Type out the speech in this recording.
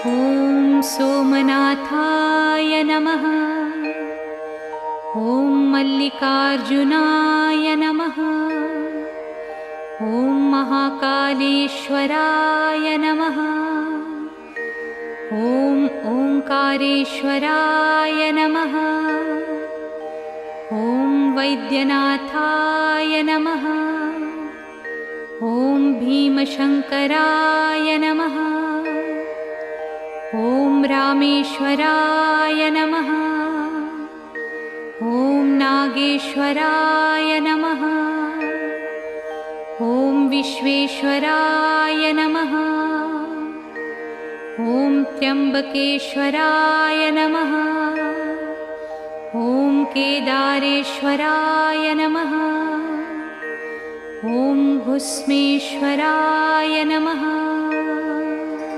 ॐ सोमनाथाय नमः। ॐ मल्लिकार्जुनाय नमः। ॐ महाकालेश्वराय नमः। ॐ ओंकारेश्वराय नमः। ॐ वैद्यनाथाय नमः। ॐ भीमशंकराय नमः। ॐ रामेश्वराय नमः। ॐ नागेश्वराय नमः। ॐ विश्वेश्वराय नमः। ॐ त्र्यंबकेश्वराय नमः। ॐ केदारेश्वराय नमः। ॐ घुस्मेश्वराय नमः।